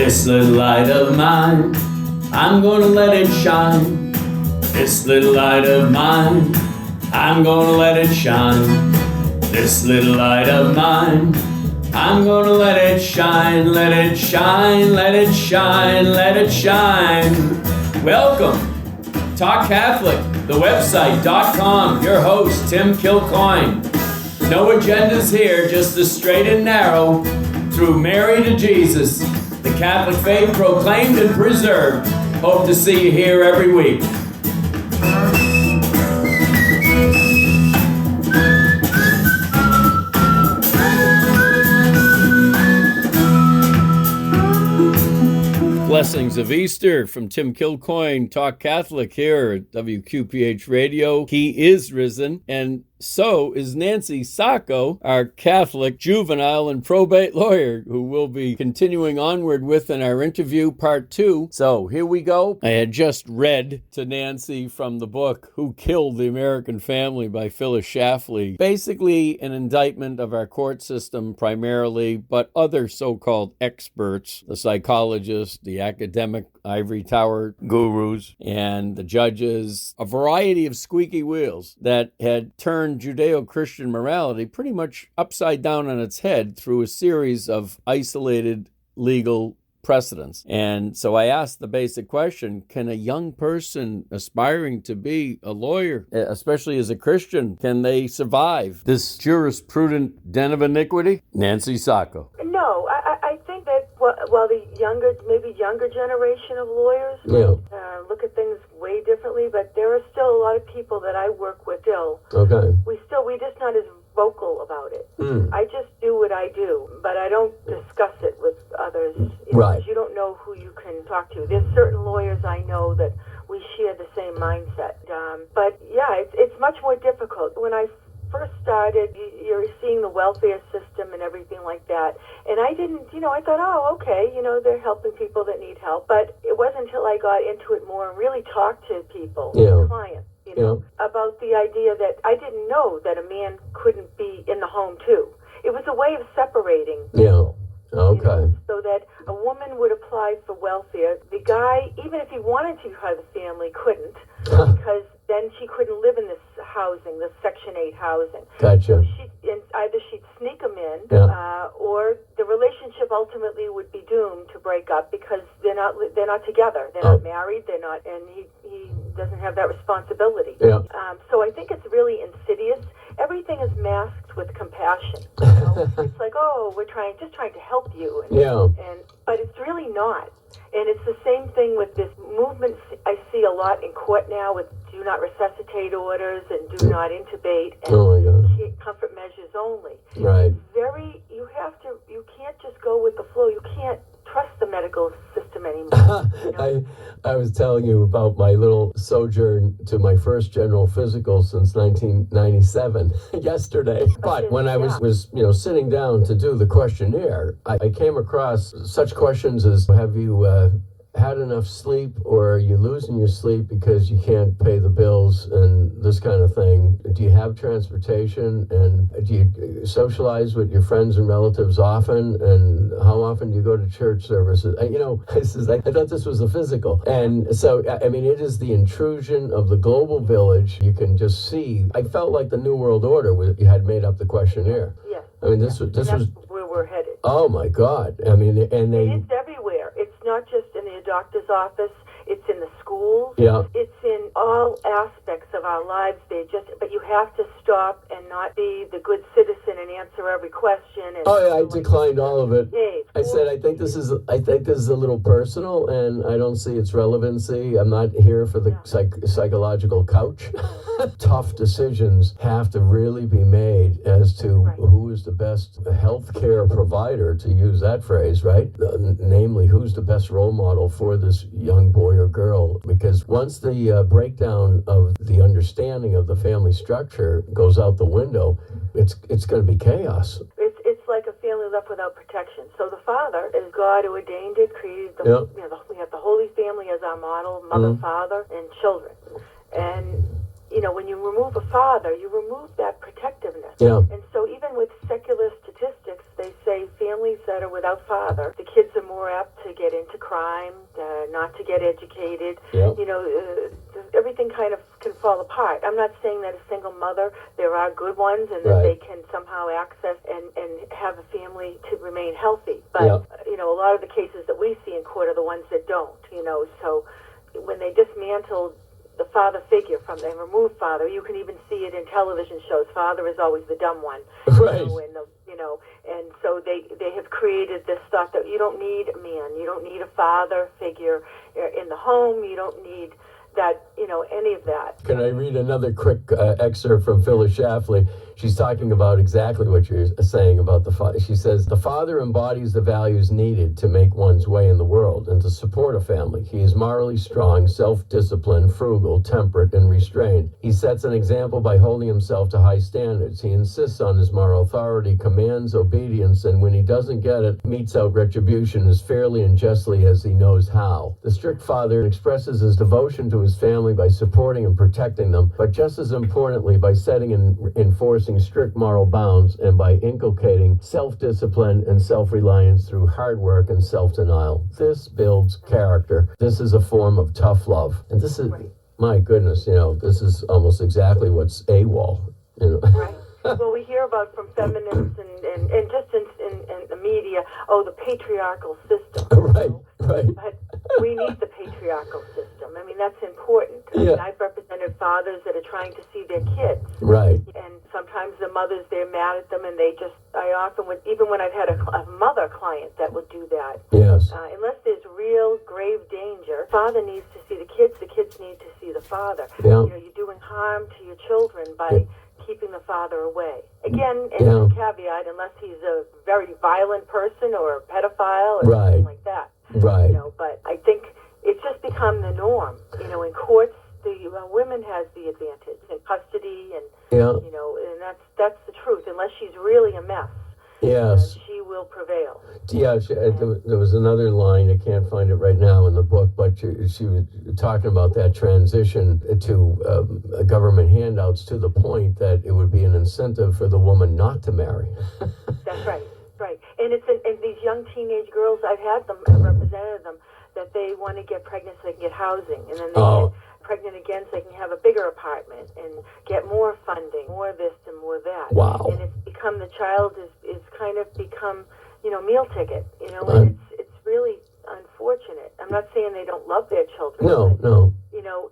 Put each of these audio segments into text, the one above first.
This little light of mine, I'm gonna let it shine. This little light of mine, I'm gonna let it shine. This little light of mine, I'm gonna let it shine, let it shine, let it shine, let it shine. Welcome, Talk Catholic, the website.com, your host, Tim Kilcoyne. No agendas here, just the straight and narrow, through Mary to Jesus, the Catholic faith proclaimed and preserved. Hope to see you here every week. Blessings of Easter from Tim Kilcoyne, Talk Catholic here at WQPH Radio. He is risen, and so is Nancy Sacco, our Catholic juvenile and probate lawyer, who we'll be continuing onward with in our interview part 2. So here we go. I had just read to Nancy from the book Who Killed the American Family by Phyllis Schlafly. Basically an indictment of our court system primarily, but other so-called experts, the psychologists, the academic ivory tower gurus, and the judges, a variety of squeaky wheels that had turned Judeo-Christian morality pretty much upside down on its head through a series of isolated legal precedents. And so I asked the basic question, can a young person aspiring to be a lawyer, especially as a Christian, can they survive this jurisprudent den of iniquity? Nancy Sacco. No, I think that while the maybe younger generation of lawyers look at things way differently, but there are still a lot of people that I work with still. Okay. We're just not as vocal about it. I just do what I do, but I don't discuss it with others. Right. Because you don't know who you can talk to. There's certain lawyers I know that we share the same mindset. But yeah, it's much more difficult. When I first started, you're seeing the welfare system and everything like that. And I didn't, I thought, oh, okay, they're helping people that need help. But it wasn't until I got into it more and really talked to people, clients, about the idea that I didn't know that a man couldn't be in the home too. It was a way of separating people. Okay. So that a woman would apply for welfare. The guy, even if he wanted to have a family, couldn't, because then she couldn't live in this housing, this Section 8 housing. Gotcha. So either she'd sneak him in, or the relationship ultimately would be doomed to break up because they're not together. They're not married. They're not, and he doesn't have that responsibility. Yeah. So I think it's really insidious. Everything is masked with compassion. It's like, oh, we're just trying to help you. But it's really not. And it's the same thing with this movement I see a lot in court now with do not resuscitate orders and do not intubate and comfort measures only. Right. You can't just go with the flow. You can't trust the medical system anymore. I was telling you about my little sojourn to my first general physical since 1997 yesterday. But when I was sitting down to do the questionnaire, I came across such questions as, have you had enough sleep, or are you losing your sleep because you can't pay the bills and this kind of thing? Do you have transportation, and do you socialize with your friends and relatives often, and how often do you go to church services? I thought this was a physical. And so, I mean, it is the intrusion of the global village. You can just see, I felt like the New World Order had made up the questionnaire. Yes. I mean, this was where we're headed. Oh my God. I mean, and they... It's everywhere. It's not just in the doctor's office. It's in the schools. Yeah. It's in all aspects of our lives. But you have to stop and not be the good citizen and answer every question. I declined all of it. I said, I think this is a little personal, and I don't see its relevancy. I'm not here for the psychological couch. Tough decisions have to really be made as to who is the best healthcare provider, to use that phrase, right? Namely, who's the best role model for this young boy or girl? Because once the breakdown of the understanding of the family structure goes out the window, it's going to be chaos. It's like a family left without protection. So the father is God who ordained it, created we have the Holy Family as our model, mother, father, and children. And when you remove a father, you remove that protectiveness. Yeah. And so even with secular statistics, they say families that are without without father, the kids are more apt to get into crime, not to get educated. Yep. Everything kind of can fall apart. I'm not saying that a single mother, there are good ones, and that Right. they can somehow access and have a family to remain healthy. But, Yep. a lot of the cases that we see in court are the ones that don't, So when they dismantle the father figure from them, remove father, you can even see it in television shows. Father is always the dumb one. Right. And so they have created this thought that you don't need a man, you don't need a father figure in the home, you don't need that, any of that. Can I read another quick excerpt from Phyllis Schlafly? She's talking about exactly what you're saying about the father. She says, the father embodies the values needed to make one's way in the world and to support a family. He is morally strong, self-disciplined, frugal, temperate, and restrained. He sets an example by holding himself to high standards. He insists on his moral authority, commands obedience, and when he doesn't get it, metes out retribution as fairly and justly as he knows how. The strict father expresses his devotion to his family by supporting and protecting them, but just as importantly, by setting and enforcing strict moral bounds and by inculcating self-discipline and self-reliance through hard work and self-denial. This builds character. This is a form of tough love. And this is, my goodness, this is almost exactly what's AWOL. Right. Well, we hear about from feminists and just in the media, the patriarchal system. Right. But we need the patriarchal system. I mean, that's important. Yeah. I've represented fathers that are trying to see their kids. Right. And sometimes the mothers, they're mad at them, and I often would, even when I've had a mother client that would do that. Yes. Unless there's real grave danger, father needs to see the kids need to see the father. Yeah. You're doing harm to your children by keeping the father away. Again, and a caveat, unless he's a very violent person or a pedophile or something like that. Right. But I think it's just become the norm. In courts, the women has the advantage in custody, and and that's the truth. Unless she's really a mess, yes, she will prevail. Yeah, there was another line, I can't find it right now in the book, but she was talking about that transition to government handouts to the point that it would be an incentive for the woman not to marry. That's right. And and these young teenage girls, I've represented them, that they want to get pregnant so they can get housing, and then they get pregnant again so they can have a bigger apartment and get more funding, more this and more that. Wow. And it's become, the child is kind of become, meal ticket, and it's really unfortunate. I'm not saying they don't love their children. No.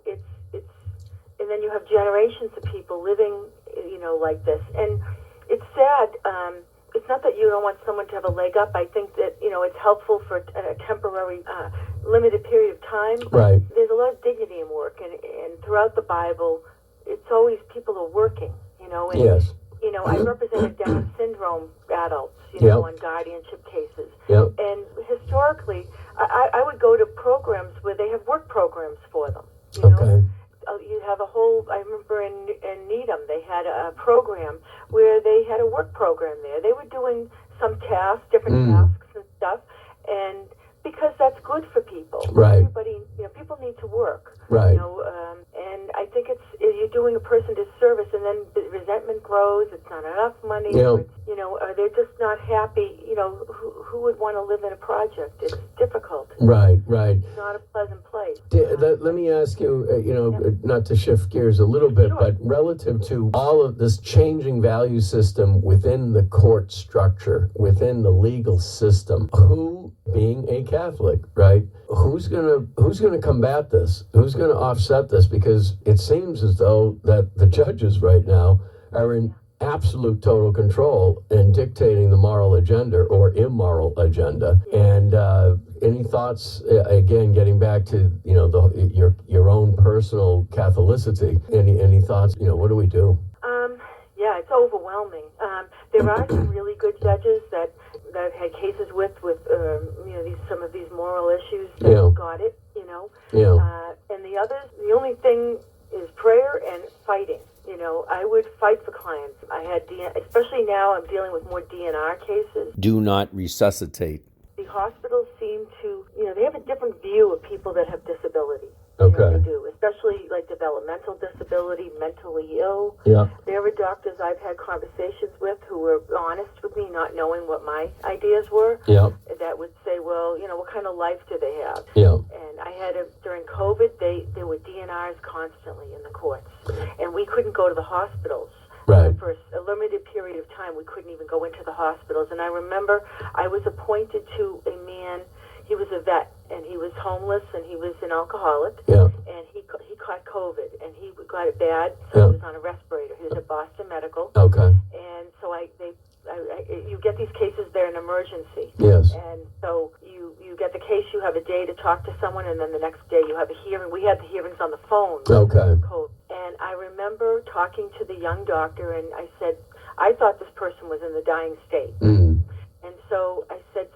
It's and then you have generations of people living, like this. And it's sad. It's not that you don't want someone to have a leg up. I think that, it's helpful for a temporary, limited period of time. Right. There's a lot of dignity in work. And throughout the Bible, it's always people are working, And, yes. I represented Down syndrome adults, on guardianship cases. Yep. And historically, I would go to programs where they have work programs for them. Okay. You have a whole, I remember in Needham, they had a program where they had a work program there. They were doing some tasks, different tasks and stuff, and because that's good for people. Right. Everybody, people need to work. Right. And I think you're doing a person disservice, and then the resentment grows. It's not enough money. Yeah. They're just not happy. Who would want to live in a project? It's difficult. Right. It's not a pleasant place. Let me ask you, not to shift gears a little bit, Sure. but relative to all of this changing value system within the court structure, within the legal system, who, being a Catholic, right, who's gonna combat this? Who's gonna offset this? Because it seems as though that the judges right now are in absolute total control and dictating the moral agenda or immoral agenda. And any thoughts, again, getting back to your own personal Catholicity, any thoughts, what do we do? Yeah, it's overwhelming. There are some really good judges that I've had cases with some of these moral issues that got it, and the others, the only thing is prayer and fighting. I would fight for clients. I had, especially now I'm dealing with more DNR cases. Do not resuscitate. The hospitals seem to, they have a different view of people that have disability. Okay. They do, especially like developmental disability, mentally ill. Yeah. There were doctors I've had conversations with who were honest with me, not knowing what my ideas were. Yeah. life do they have? Yeah. And I had during COVID, there were DNRs constantly in the courts, and we couldn't go to the hospitals. Right. For a limited period of time, we couldn't even go into the hospitals. And I remember I was appointed to a man. He was a vet, and he was homeless, and he was an alcoholic. Yeah. And he caught COVID, and he got it bad, so he was on a respirator. He was at Boston Medical. Okay. And so you get these cases, they're an emergency. Yes. And so you get the case, you have a day to talk to someone, and then the next day you have a hearing. We had the hearings on the phone. Okay. And I remember talking to the young doctor, and I said, I thought this person was in the dying state. Mm. And so I said,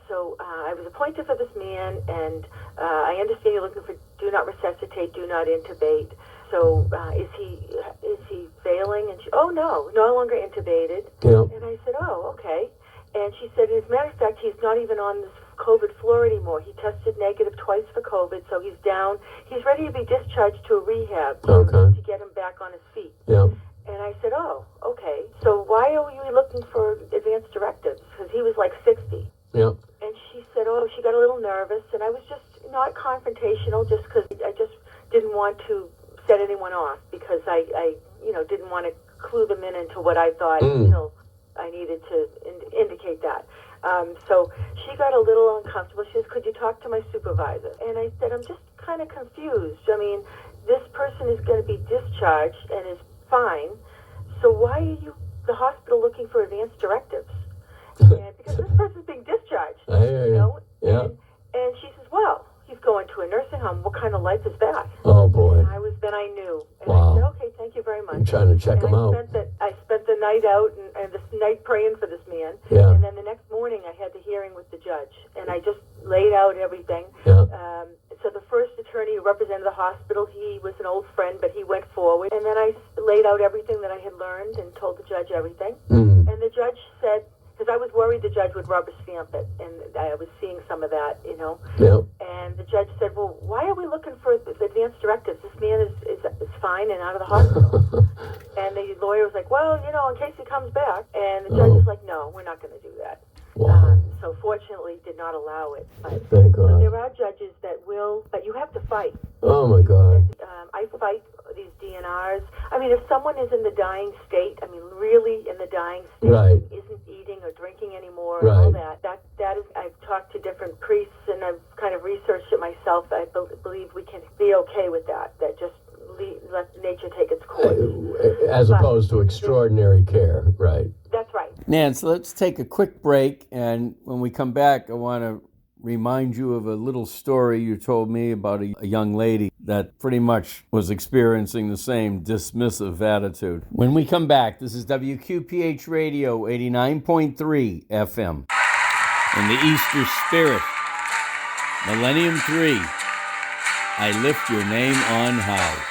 I was appointed for this man, and I understand you're looking for do not resuscitate, do not intubate. So is he failing? And she, oh, no longer intubated. Yeah. And I said, oh, okay. And she said, as a matter of fact, he's not even on this COVID floor anymore. He tested negative twice for COVID, so he's down. He's ready to be discharged to a rehab to get him back on his feet. Yeah. And I said, oh, okay. So why are you looking for advanced directives? Because he was like 60. Yeah. And she said, oh, she got a little nervous. And I was just not confrontational, just because I just didn't want to set anyone off, because I didn't want to clue them into what I thought until I needed to indicate that. So she got a little uncomfortable. She says, could you talk to my supervisor? And I said, I'm just kind of confused. I mean, this person is going to be discharged and is fine. So why are you, the hospital, looking for advanced directives? And because this person's being discharged, Yeah. And she says, well, he's going to a nursing home. What kind of life is that? Oh, boy. And then I knew. And Wow. I said, okay, thank you very much. I'm trying to check him out. I spent the night out and this night praying for this man. Yeah. And then the next morning I had the hearing with the judge. And I just laid out everything. Yeah. So the first attorney who represented the hospital, he was an old friend, but he went forward. And then I laid out everything that I had learned and told the judge everything. Mm. And the judge said, because I was worried the judge would rubber stamp it, and I was seeing some of that, Yeah. And the judge said, well, why are we looking for advanced directives? This man is fine and out of the hospital. And the lawyer was like, well, in case he comes back. And the judge was like, no, we're not going to do that. Wow. So fortunately did not allow it. But, Thank God. so there are judges that will, but you have to fight. Oh, my God. I fight these DNRs. I mean, if someone is in the dying state, really in the dying state, Right. isn't eating or drinking anymore, Right. and all that is, I've talked to different priests, and I've kind of researched it myself. I believe we can be okay with that just let nature take its course. As opposed to extraordinary care, right? That's right. Nance, let's take a quick break, and when we come back, I want to remind you of a little story you told me about a young lady that pretty much was experiencing the same dismissive attitude. When we come back, this is WQPH Radio 89.3 FM. In the Easter spirit, Millennium 3, I lift your name on high.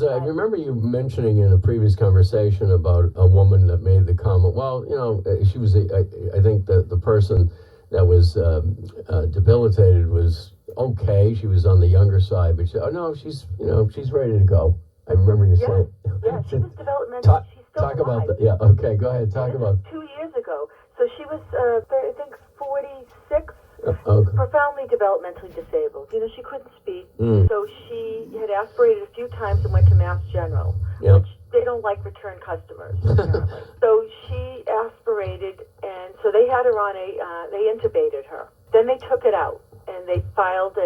I remember you mentioning in a previous conversation about a woman that made the comment, well, she was, I think that the person that was debilitated was okay. She was on the younger side, but she said, oh no, she's ready to go. I remember you saying. Yeah, she was developmentally, she's still Talk alive. about that. Yeah, okay, go ahead, talk about. 2 years ago. So she was, I think, 46. Okay. Profoundly developmentally disabled. She couldn't speak. So she had aspirated a few times and went to Mass General, which they don't like return customers, apparently. So she aspirated, and so they had her on they intubated her. Then they took it out, and they filed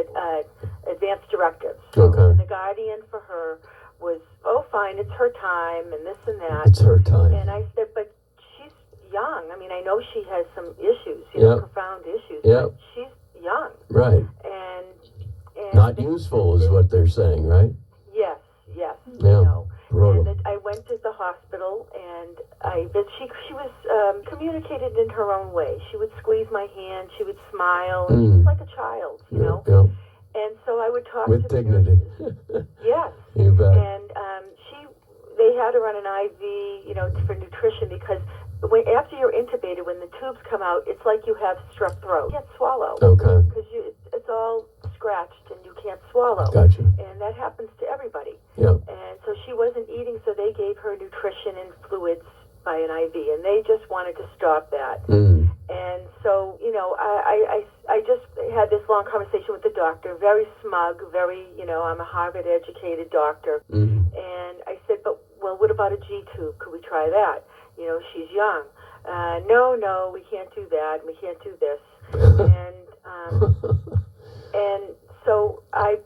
advanced directives. Okay. And the guardian for her was, oh, fine, it's her time, and this and that. It's her time. And I said, but she's young. I mean, I know she has some issues, profound issues, but she's young. Right. And not useful is what they're saying, right? Yes. Yeah. And I went to the hospital, and she was communicated in her own way. She would squeeze my hand, she would smile, she was like a child, know. Yeah. And so I would talk with to dignity. Yes. You bet. And they had her on an IV, for nutrition, because after you're intubated, when the tubes come out, it's like you have strep throat. You can't swallow. Okay. Because it's all scratched and you can't swallow. Gotcha. And that happens to everybody. Yeah. And so she wasn't eating, so they gave her nutrition and fluids by an IV, and they just wanted to stop that. And so, I just had this long conversation with the doctor, very smug, very, I'm a Harvard-educated doctor. And I said, well, what about a G-tube? Could we try that? She's young. No, we can't do that. We can't do this. And so I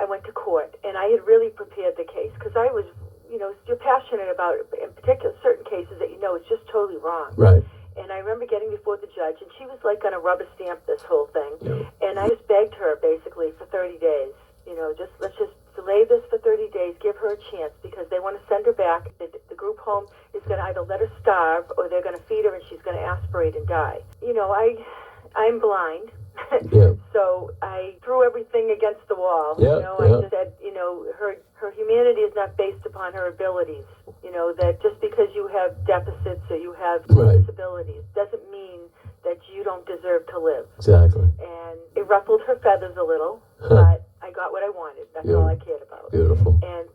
went to court, and I had really prepared the case, because I was, you're passionate about, in particular, certain cases that it's just totally wrong. Right. And I remember getting before the judge, and she was like going to rubber stamp this whole thing. Yeah. And I just begged her, basically, for 30 days. Let's just delay this for 30 days, give her a chance, because they want to send her back. The group home is going to either let her starve, or they're going to feed her, and she's going to aspirate and die. I'm blind. Yeah. So I threw everything against the wall. I just said, her humanity is not based upon her abilities. That just because you have deficits or you have disabilities doesn't mean that you don't deserve to live. Exactly. And it ruffled her feathers a little, but I got what I wanted. That's all I cared about. Beautiful. And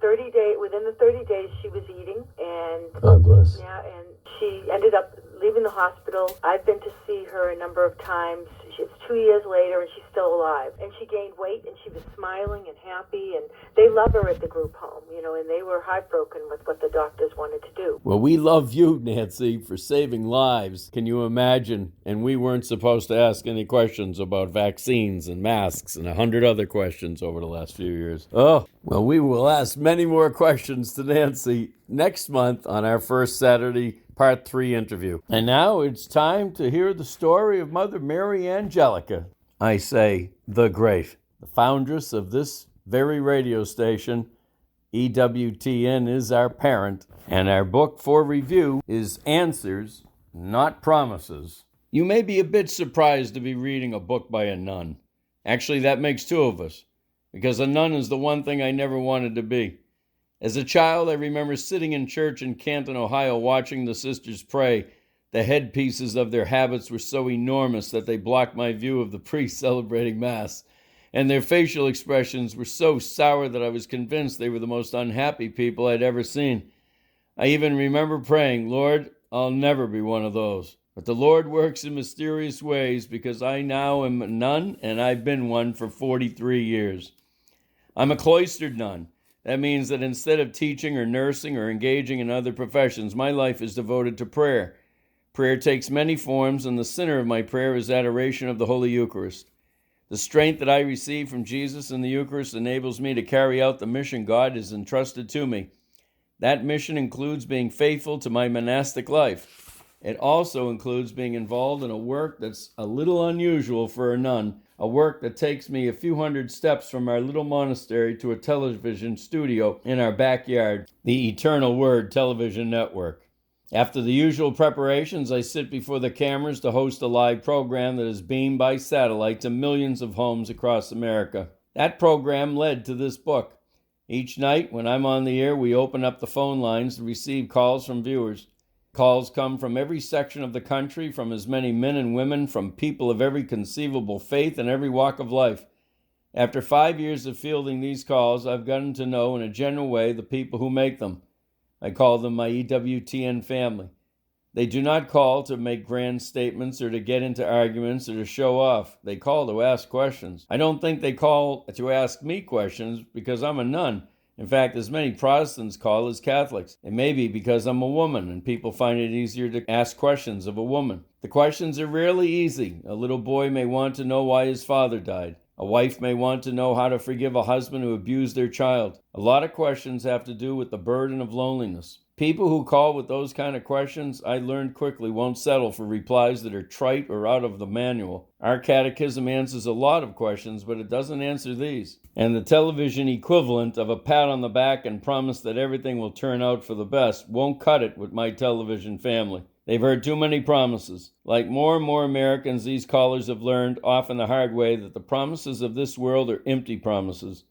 within the 30 days, she was eating, and God bless. Yeah, and she ended up leaving the hospital. I've been to see her a number of times. It's 2 years later, and she's still alive. And she gained weight, and she was smiling and happy, and they love her at the group home, and they were heartbroken with what the doctors wanted to do. Well, we love you, Nancy, for saving lives. Can you imagine? And we weren't supposed to ask any questions about vaccines and masks and 100 other questions over the last few years. Oh, well, we will ask many more questions to Nancy next month on our first Saturday Part 3 interview. And now it's time to hear the story of Mother Mary Angelica. I say, the great, the foundress of this very radio station. EWTN is our parent, and our book for review is Answers, Not Promises. You may be a bit surprised to be reading a book by a nun. Actually, that makes two of us, because a nun is the one thing I never wanted to be. As a child, I remember sitting in church in Canton, Ohio, watching the sisters pray. The headpieces of their habits were so enormous that they blocked my view of the priests celebrating Mass, and their facial expressions were so sour that I was convinced they were the most unhappy people I'd ever seen. I even remember praying, Lord, I'll never be one of those. But the Lord works in mysterious ways because I now am a nun, and I've been one for 43 years. I'm a cloistered nun. That means that instead of teaching or nursing or engaging in other professions, my life is devoted to prayer. Prayer takes many forms, and the center of my prayer is adoration of the Holy Eucharist. The strength that I receive from Jesus in the Eucharist enables me to carry out the mission God has entrusted to me. That mission includes being faithful to my monastic life. It also includes being involved in a work that's a little unusual for a nun, a work that takes me a few hundred steps from our little monastery to a television studio in our backyard, the Eternal Word Television Network. After the usual preparations, I sit before the cameras to host a live program that is beamed by satellite to millions of homes across America. That program led to this book. Each night, when I'm on the air, we open up the phone lines to receive calls from viewers. Calls come from every section of the country, from as many men and women, from people of every conceivable faith and every walk of life. After 5 years of fielding these calls, I've gotten to know in a general way the people who make them. I call them my EWTN family. They do not call to make grand statements or to get into arguments or to show off. They call to ask questions. I don't think they call to ask me questions because I'm a nun. In fact, as many Protestants call as Catholics. It may be because I'm a woman and people find it easier to ask questions of a woman. The questions are rarely easy. A little boy may want to know why his father died. A wife may want to know how to forgive a husband who abused their child. A lot of questions have to do with the burden of loneliness. People who call with those kind of questions, I learned quickly, won't settle for replies that are trite or out of the manual. Our catechism answers a lot of questions, but it doesn't answer these. And the television equivalent of a pat on the back and promise that everything will turn out for the best won't cut it with my television family. They've heard too many promises. Like more and more Americans, these callers have learned, often the hard way, that the promises of this world are empty promises.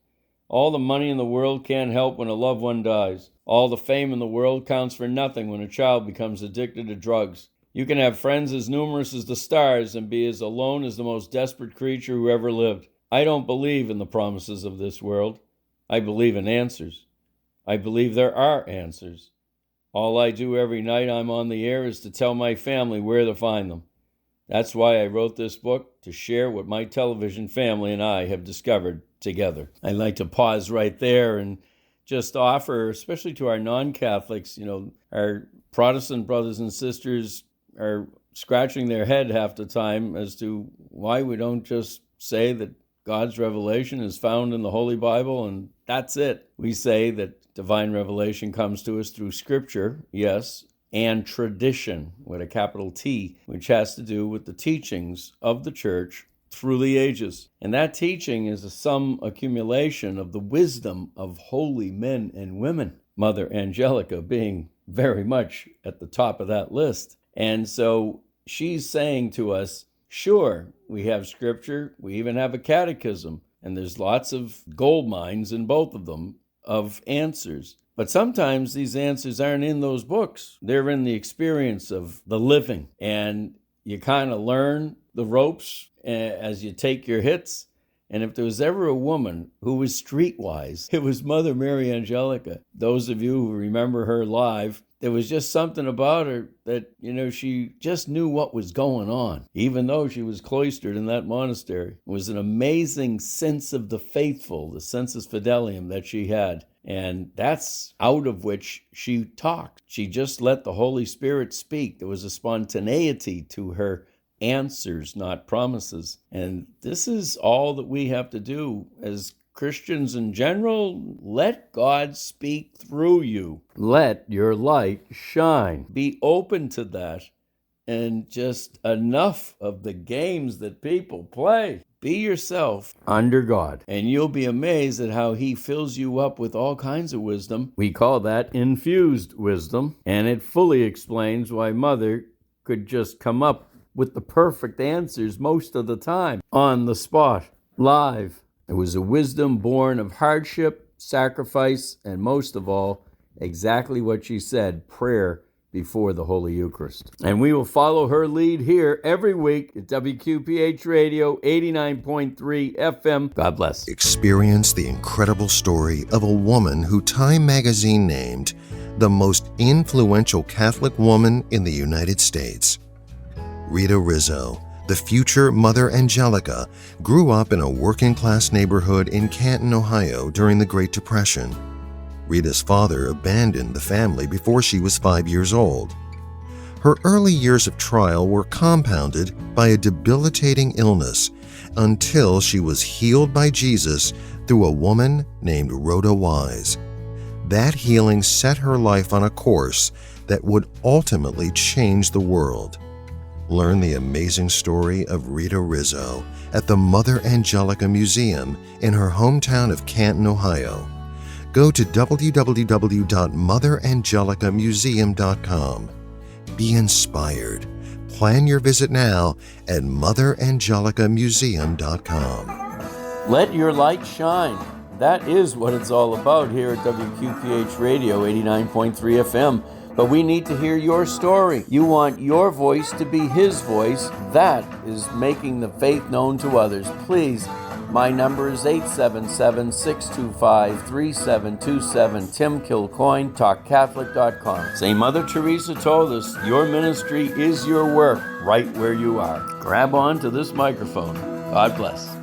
All the money in the world can't help when a loved one dies. All the fame in the world counts for nothing when a child becomes addicted to drugs. You can have friends as numerous as the stars and be as alone as the most desperate creature who ever lived. I don't believe in the promises of this world. I believe in answers. I believe there are answers. All I do every night I'm on the air is to tell my family where to find them. That's why I wrote this book, to share what my television family and I have discovered together. I'd like to pause right there and just offer, especially to our non-Catholics, our Protestant brothers and sisters are scratching their head half the time as to why we don't just say that God's revelation is found in the Holy Bible and that's it. We say that divine revelation comes to us through Scripture, yes, and tradition, with a capital T, which has to do with the teachings of the Church through the ages. And that teaching is a sum accumulation of the wisdom of holy men and women, Mother Angelica being very much at the top of that list. And so she's saying to us, sure, we have Scripture, we even have a catechism, and there's lots of gold mines in both of them of answers. But sometimes these answers aren't in those books. They're in the experience of the living. And you kind of learn the ropes as you take your hits. And if there was ever a woman who was streetwise, it was Mother Mary Angelica. Those of you who remember her live, there was just something about her that, she just knew what was going on, even though she was cloistered in that monastery. It was an amazing sense of the faithful, the sensus fidelium that she had. And that's out of which she talked. She just let the Holy Spirit speak. There was a spontaneity to her answers, not promises. And this is all that we have to do as Christians in general. Let God speak through you. Let your light shine. Be open to that. And just enough of the games that people play. Be yourself under God, and you'll be amazed at how He fills you up with all kinds of wisdom. We call that infused wisdom, and it fully explains why Mother could just come up with the perfect answers most of the time, on the spot, live. It was a wisdom born of hardship sacrifice, and most of all, exactly what she said, prayer before the Holy Eucharist. And we will follow her lead here every week at WQPH Radio 89.3 FM. God bless. Experience the incredible story of a woman who Time magazine named the most influential Catholic woman in the United States. Rita Rizzo, the future Mother Angelica, grew up in a working-class neighborhood in Canton, Ohio during the Great Depression. Rita's father abandoned the family before she was 5 years old. Her early years of trial were compounded by a debilitating illness until she was healed by Jesus through a woman named Rhoda Wise. That healing set her life on a course that would ultimately change the world. Learn the amazing story of Rita Rizzo at the Mother Angelica Museum in her hometown of Canton, Ohio. Go to www.motherangelicamuseum.com. Be inspired. Plan your visit now at motherangelicamuseum.com. Let your light shine. That is what it's all about here at WQPH Radio 89.3 FM. But we need to hear your story. You want your voice to be his voice. That is making the faith known to others. Please, my number is 877-625-3727. Tim Kilcoyne, TalkCatholic.com. St. Mother Teresa told us, your ministry is your work right where you are. Grab on to this microphone. God bless.